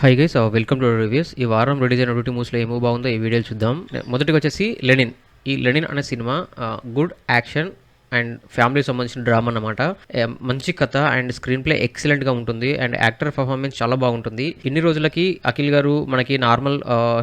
Hi guys welcome two reviews. ఈ వారం release అయిన ఓటీటీ మూవీస్లో ఏమో బాగుందో ఈ వీడియోలు చూద్దాం. మొదటిగా వచ్చేసి లెనిన్. ఈ లెనిన్ అనే సినిమా గుడ్ యాక్షన్ అండ్ ఫ్యామిలీకి సంబంధించిన డ్రామా అన్నమాట. మంచి కథ అండ్ స్క్రీన్ ప్లే ఎక్సలెంట్గా ఉంటుంది అండ్ యాక్టర్ పర్ఫార్మెన్స్ చాలా బాగుంటుంది. ఇన్ని రోజులకి అఖిల్ గారు మనకి నార్మల్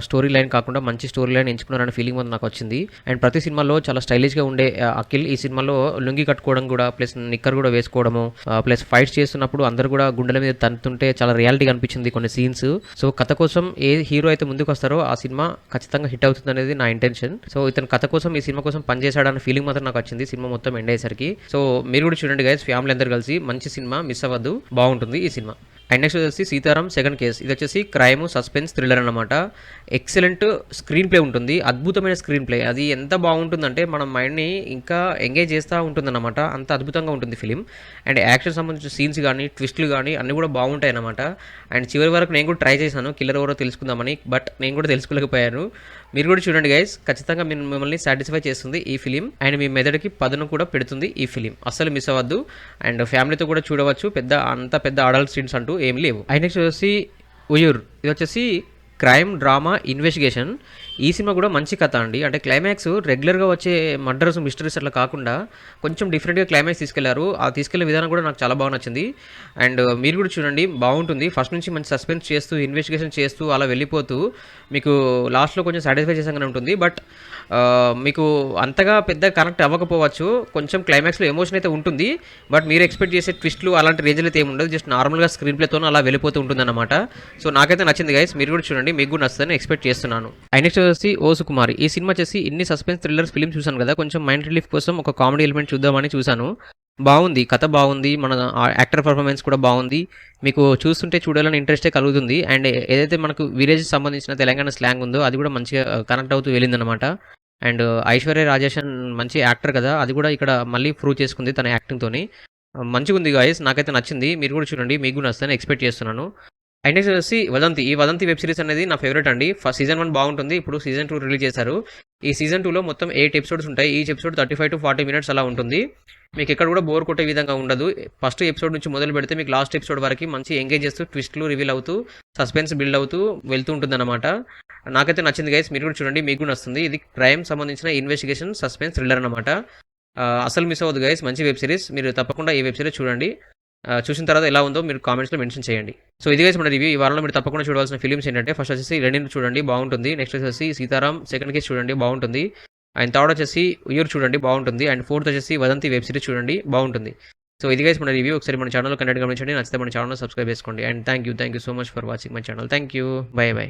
స్టోరీ లైన్ కాకుండా మంచి స్టోరీ లైన్ ఎంచుకున్నారనే ఫీలింగ్ నాకు వచ్చింది. అండ్ ప్రతి సినిమాలో చాలా స్టైలిష్గా ఉండే అఖిల్ ఈ సినిమాలో లుంగి కట్టుకోవడం కూడా ప్లస్ నిక్కర్ కూడా వేసుకోవడము ప్లస్ ఫైట్స్ చేస్తున్నప్పుడు అందరూ కూడా గుండెల మీద తంతుంటే చాలా రియాలిటీగా అనిపించింది కొన్ని సీన్స్. సో కథ కోసం ఏ హీరో అయితే ముందుకు వస్తారో ఆ సినిమా ఖచ్చితంగా హిట్ అవుతుంది అనేది నా ఇంటెన్షన్. సో ఇతను కథ కోసం ఈ సినిమా కోసం పనిచేశాడన్న ఫీలింగ్ మాత్రం నాకు వచ్చింది సినిమా మొత్తం ఎండ్ అయ్యేసరికి. సో మీరు కూడా చూడండి గైస్, ఫ్యామిలీ అందరు కలిసి మంచి సినిమా, మిస్ అవ్వద్దు, బాగుంటుంది ఈ సినిమా. అండ్ నెక్స్ట్ వచ్చేసి సీతారాం సెకండ్ కేస్. ఇది వచ్చేసి క్రైమ్ సస్పెన్స్ థ్రిల్లర్ అనమాట. ఎక్సలెంట్ స్క్రీన్ ప్లే ఉంటుంది, అద్భుతమైన స్క్రీన్ ప్లే. అది ఎంత బాగుంటుందంటే మన మైండ్ని ఇంకా ఎంగేజ్ చేస్తూ ఉంటుందన్నమాట. అంత అద్భుతంగా ఉంటుంది ఫిలిం. అండ్ యాక్షన్ సంబంధించిన సీన్స్ కానీ ట్విస్ట్లు కానీ అన్నీ కూడా బాగుంటాయి అన్నమాట. అండ్ చివరి వరకు నేను కూడా ట్రై చేశాను కిల్లర్ ఎవరో తెలుసుకుందామని, బట్ నేను కూడా తెలుసుకోలేకపోయాను. మీరు కూడా చూడండి గైస్, ఖచ్చితంగా మిమ్మల్ని సాటిస్ఫై చేస్తుంది ఈ ఫిలిం అండ్ మీ మెదడుకి పదును కూడా పెడుతుంది ఈ ఫిలిం. అస్సలు మిస్ అవ్వద్దు అండ్ ఫ్యామిలీతో కూడా చూడవచ్చు. అంత పెద్ద అడల్ట్ సీన్స్ అంటూ ఏమి లేవు. నెక్స్ట్ వచ్చేసి ఉయూర్. ఇది వచ్చేసి క్రైమ్ డ్రామా ఇన్వెస్టిగేషన్. ఈ సినిమా కూడా మంచి కథ అండి. అంటే క్లైమాక్స్ రెగ్యులర్గా వచ్చే మర్డర్స్ మిస్టరీస్ అట్లా కాకుండా కొంచెం డిఫరెంట్గా క్లైమాక్స్ తీసుకెళ్లారు. ఆ తీసుకెళ్లే విధానం కూడా నాకు చాలా బాగా నచ్చింది. అండ్ మీరు కూడా చూడండి, బాగుంటుంది. ఫస్ట్ నుంచి మంచి సస్పెన్స్ చేస్తూ ఇన్వెస్టిగేషన్ చేస్తూ అలా వెళ్ళిపోతూ మీకు లాస్ట్లో కొంచెం సాటిస్ఫై చేసాగానే ఉంటుంది. బట్ మీకు అంతగా పెద్ద కనెక్ట్ అవ్వకపోవచ్చు. కొంచెం క్లైమాక్స్లో ఎమోషన్ అయితే ఉంటుంది, బట్ మీరు ఎక్స్పెక్ట్ చేసే ట్విస్ట్లు అలాంటి రేంజ్లో అయితే ఏముండదు. జస్ట్ నార్మల్గా స్క్రీన్ ప్లేతో అలా వెళ్ళిపోతూ ఉంటుంది అనమాట. సో నాకైతే నచ్చింది గైస్, మీరు కూడా చూడండి, మీకు కూడా నచ్చుతుందని ఎక్స్పెక్ట్ చేస్తున్నాను. నెక్స్ట్ వచ్చేసి ఓ సుకుమారి. ఈ సినిమా వచ్చేసి ఇన్ని సస్పెన్స్ థ్రిల్లర్స్ ఫిల్మ్ చూసాను కదా, కొంచెం మైండ్ రిలీఫ్ కోసం ఒక కామెడీ ఎలిమెంట్ చూద్దామని చూశాను. బాగుంది, కథ బాగుంది, మన యాక్టర్ పర్ఫార్మెన్స్ కూడా బాగుంది. మీకు చూస్తుంటే చూడాలని ఇంట్రెస్టే కలుగుతుంది. అండ్ ఏదైతే మనకు విలేజ్ సంబంధించిన తెలంగాణ స్లాంగ్ ఉందో అది కూడా మంచిగా కనెక్ట్ అవుతూ వెళ్ళిందనమాట. అండ్ ఐశ్వర్య రాజేషన్ మంచి యాక్టర్ కదా, అది కూడా ఇక్కడ మళ్ళీ ప్రూవ్ చేసుకుంది తన యాక్టింగ్తోని. మంచిగా ఉంది గాయస్, నాకైతే నచ్చింది. మీరు కూడా చూడండి, మీకు కూడా నచ్చుతుందని ఎక్స్పెక్ట్ చేస్తున్నాను. అండ్ నెక్స్ట్ వచ్చేసి వదంతి. ఈ వదంతి వెబ్ సిరీస్ అనేది నా ఫేవరెట్ అండి. ఫస్ట్ సీజన్ 1 బాగుంటుంది, ఇప్పుడు సీజన్ 2 రిలీజ్ చేశారు. ఈ సీజన్ 2లో మొత్తం 8 ఎపిసోడ్స్ ఉంటాయి. ఈచ్ ఎపిసోడ్ 35 to 40 minutes అలా ఉంటుంది. మీకు ఎక్కడ కూడా బోర్ కొట్టే విధంగా ఉండదు. ఫస్ట్ ఎపిసోడ్ నుంచి మొదలు పెడితే మీకు లాస్ట్ ఎపిసోడ్ వరకు మంచి ఎంగేజ్ చేస్తూ ట్విస్ట్లు రివీల్ అవుతూ సస్పెన్స్ బిల్డ్ అవుతూ వెళ్తూ ఉంటుంది అనమాట. నాకైతే నచ్చింది గైస్, మీరు కూడా చూడండి, మీకు కూడా నచ్చుతుంది. ఇది క్రైమ్ సంబంధించిన ఇన్వెస్టిగేషన్ సస్పెన్స్ థ్రిల్లర్ అనమాట. అసలు మిస్ అవ్వదు గైస్, మంచి వెబ్ సిరీస్. మీరు తప్పకుండా ఈ వెబ్ సిరీస్ చూడండి. చూసిన తర్వాత ఎలా ఉందో మీరు కామెంట్స్లో మెన్షన్ చేయండి. సో ఇది గైస్ మన రివ్యూ. ఈ వారంలో మీరు తప్పకుండా చూడాల్సిన ఫిలిమ్స్ ఏంటంటే, ఫస్ట్ వచ్చేసి లెనిన్ చూడండి, బాగుంటుంది. నెక్స్ట్ వచ్చేసి సీతారాం సెకండ్ కేస్ చూడండి, బాగుంటుంది. అండ్ థర్డ్ వచ్చేసి ఉయూర్ చూడండి, బాగుంటుంది. అండ్ ఫోర్త్ వచ్చేసి వదంతి వెబ్ సిరీస్ చూడండి, బాగుంటుంది. సో ఇది గైస్ మన రివ్యూ. ఒకసారి మన ఛానల్ కంటెంట్ గమనించండి, నచ్చితే మన ఛానల్ సబ్స్క్రైబ్ చేసుకోండి. And thank you so much for watching my channel. Thank you, by by.